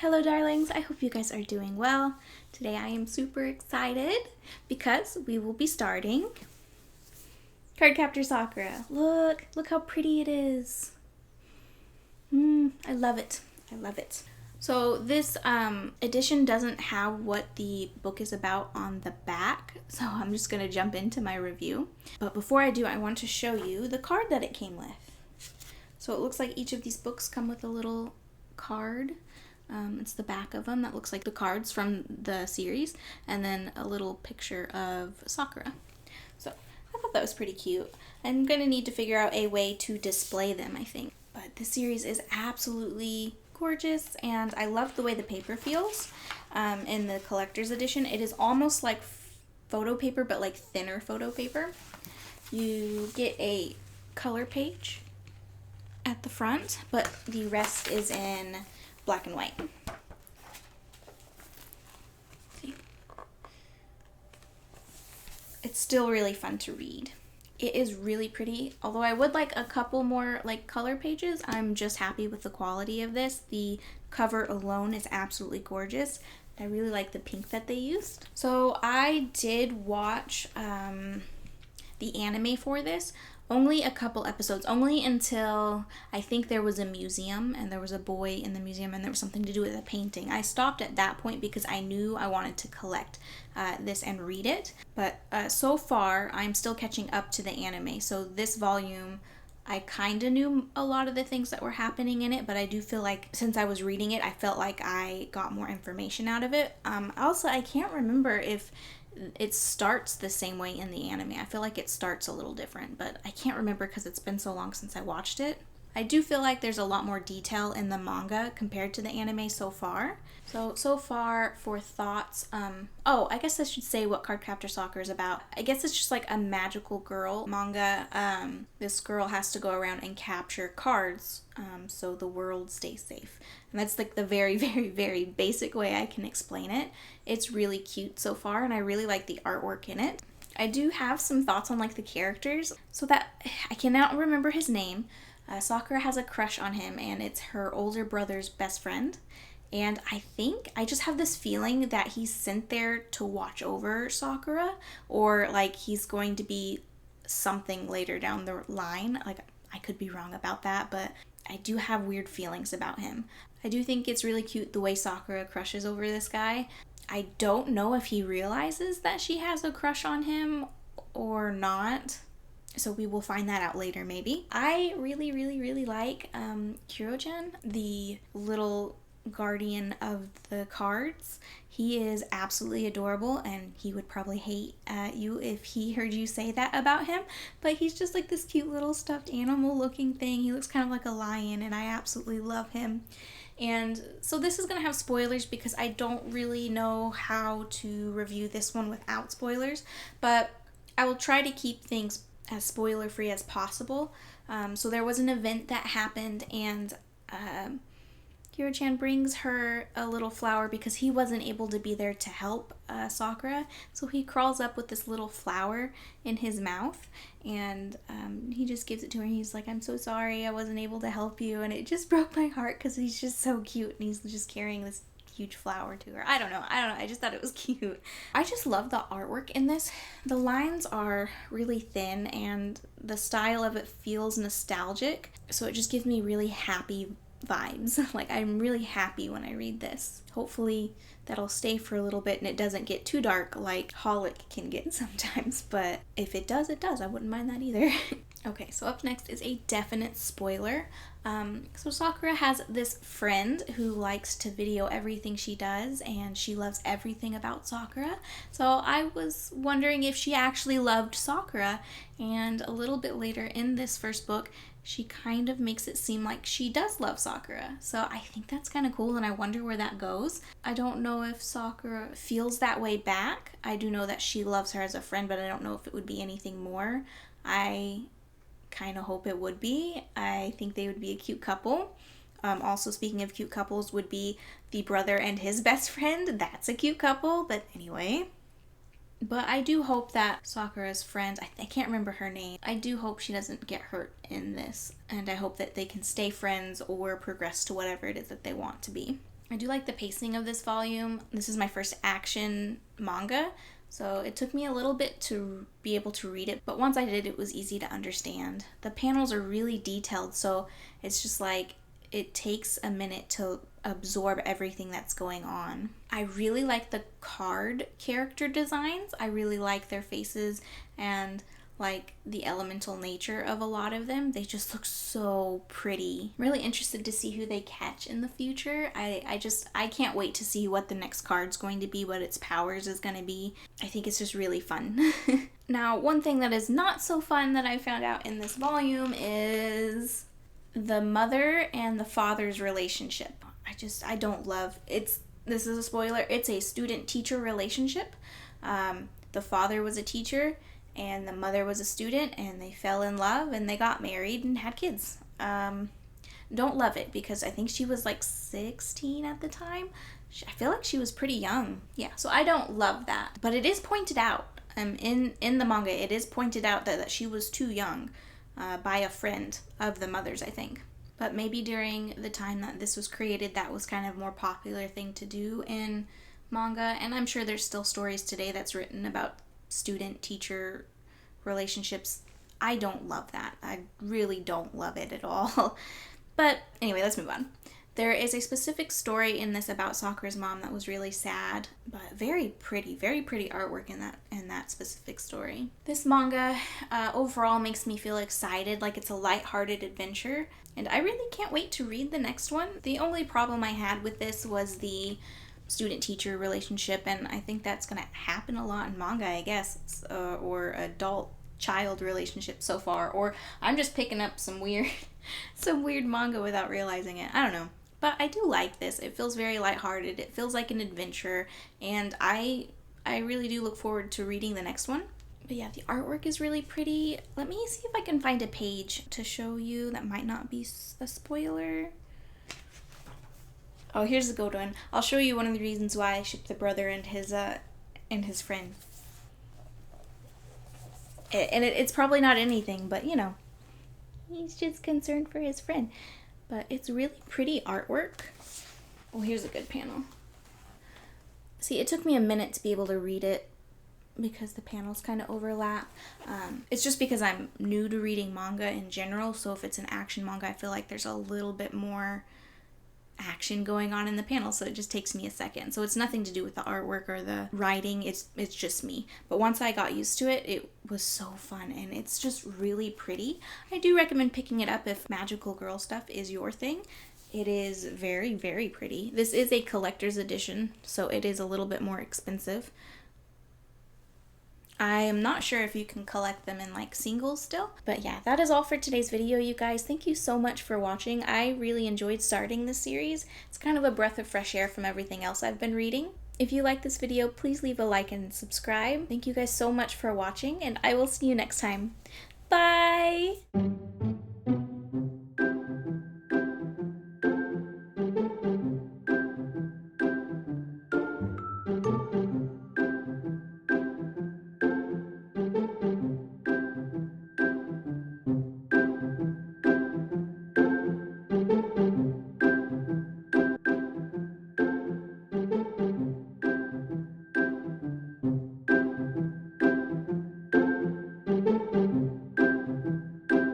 Hello darlings, I hope you guys are doing well. Today I am super excited because we will be starting Cardcaptor Sakura. Look how pretty it is. I love it. I love it. So this edition doesn't have what the book is about on the back, so I'm just going to jump into my review. But before I do, I want to show you the card that it came with. So it looks like each of these books come with a little card. It's the back of them that looks like the cards from the series, and then a little picture of Sakura. So I thought that was pretty cute. I'm going to need to figure out a way to display them, I think. But this series is absolutely gorgeous, and I love the way the paper feels in the collector's edition. It is almost like photo paper, but like thinner photo paper. You get a color page at the front, but the rest is in black and white. See? It's still really fun to read. It is really pretty, although I would like a couple more like color pages. I'm just happy with the quality of this. The cover alone is absolutely gorgeous. I really like the pink that they used. So I did watch the anime for this. Only a couple episodes, only until I think there was a museum and there was a boy in the museum and there was something to do with a painting. I stopped at that point because I knew I wanted to collect this and read it. But so far, I'm still catching up to the anime. So this volume, I kind of knew a lot of the things that were happening in it, but I do feel like since I was reading it, I felt like I got more information out of it. Also, I can't remember if it starts the same way in the anime. I feel like it starts a little different, but I can't remember because it's been so long since I watched it. I do feel like there's a lot more detail in the manga compared to the anime so far. So far for thoughts, I guess I should say what Cardcaptor Sakura is about. I guess it's just like a magical girl manga. This girl has to go around and capture cards so the world stays safe. And that's like the very, very, very basic way I can explain it. It's really cute so far, and I really like the artwork in it. I do have some thoughts on like the characters. So that I cannot remember his name. Sakura has a crush on him, and it's her older brother's best friend. And I just have this feeling that he's sent there to watch over Sakura, or like he's going to be something later down the line. Like, I could be wrong about that, but I do have weird feelings about him. I do think it's really cute the way Sakura crushes over this guy. I don't know if he realizes that she has a crush on him or not. So we will find that out later, maybe. I really, really, really like Kuro-chan, the little guardian of the cards. He is absolutely adorable, and he would probably hate you if he heard you say that about him. But he's just like this cute little stuffed animal looking thing. He looks kind of like a lion, and I absolutely love him. And so this is going to have spoilers because I don't really know how to review this one without spoilers. But I will try to keep things as spoiler free as possible. So there was an event that happened, and Kuro-chan brings her a little flower because he wasn't able to be there to help Sakura. So he crawls up with this little flower in his mouth, and he just gives it to her. He's like, "I'm so sorry I wasn't able to help you." And it just broke my heart because he's just so cute, and he's just carrying this huge flower to her. I don't know. I just thought it was cute. I just love the artwork in this. The lines are really thin, and the style of it feels nostalgic. So it just gives me really happy vibes. Like, I'm really happy when I read this. Hopefully that'll stay for a little bit and it doesn't get too dark like Holic can get sometimes. But if it does, it does. I wouldn't mind that either. Okay, so up next is a definite spoiler. So Sakura has this friend who likes to video everything she does, and she loves everything about Sakura. So I was wondering if she actually loved Sakura, and a little bit later in this first book, she kind of makes it seem like she does love Sakura. So I think that's kind of cool, and I wonder where that goes. I don't know if Sakura feels that way back. I do know that she loves her as a friend, but I don't know if it would be anything more. I kind of hope it would be. I think they would be a cute couple. Also, speaking of cute couples, would be the brother and his best friend. That's a cute couple, but anyway. But I do hope that Sakura's friend, I can't remember her name, I do hope she doesn't get hurt in this. And I hope that they can stay friends or progress to whatever it is that they want to be. I do like the pacing of this volume. This is my first action manga, so it took me a little bit to be able to read it, but once I did, it was easy to understand. The panels are really detailed, so it's just like it takes a minute to absorb everything that's going on. I really like the card character designs. I really like their faces and like the elemental nature of a lot of them. They just look so pretty. I'm really interested to see who they catch in the future. I can't wait to see what the next card's going to be, what its powers is going to be. I think it's just really fun. Now, one thing that is not so fun that I found out in this volume is the mother and the father's relationship. I don't love it. This is a spoiler. It's a student-teacher relationship. The father was a teacher and the mother was a student, and they fell in love and they got married and had kids. Don't love it because I think she was like 16 at the time. I feel like she was pretty young. Yeah, so I don't love that. But it is pointed out in the manga, it is pointed out that she was too young by a friend of the mother's, I think. But maybe during the time that this was created, that was kind of a more popular thing to do in manga. And I'm sure there's still stories today that's written about student-teacher relationships. I don't love that. I really don't love it at all. But anyway, let's move on. There is a specific story in this about Sakura's mom that was really sad, but very pretty artwork in that specific story. This manga overall makes me feel excited, like it's a lighthearted adventure, and I really can't wait to read the next one. The only problem I had with this was the student-teacher relationship, and I think that's going to happen a lot in manga, I guess, or adult-child relationship so far, or I'm just picking up some weird manga without realizing it. I don't know. But I do like this. It feels very lighthearted. It feels like an adventure, and I really do look forward to reading the next one. But yeah, the artwork is really pretty. Let me see if I can find a page to show you that might not be a spoiler. Oh, here's the good one. I'll show you one of the reasons why I ship the brother and his friend. It's probably not anything, but you know, he's just concerned for his friend. But it's really pretty artwork. Oh, here's a good panel. See, it took me a minute to be able to read it because the panels kind of overlap. It's just because I'm new to reading manga in general, so if it's an action manga, I feel like there's a little bit more action going on in the panel, so it just takes me a second. So it's nothing to do with the artwork or the writing, it's just me. But once I got used to it, it was so fun, and it's just really pretty. I do recommend picking it up if magical girl stuff is your thing. It is very pretty. This is a collector's edition, so it is a little bit more expensive. I am not sure if you can collect them in like singles still. But yeah, that is all for today's video, you guys. Thank you so much for watching. I really enjoyed starting this series. It's kind of a breath of fresh air from everything else I've been reading. If you like this video, please leave a like and subscribe. Thank you guys so much for watching, and I will see you next time. Bye!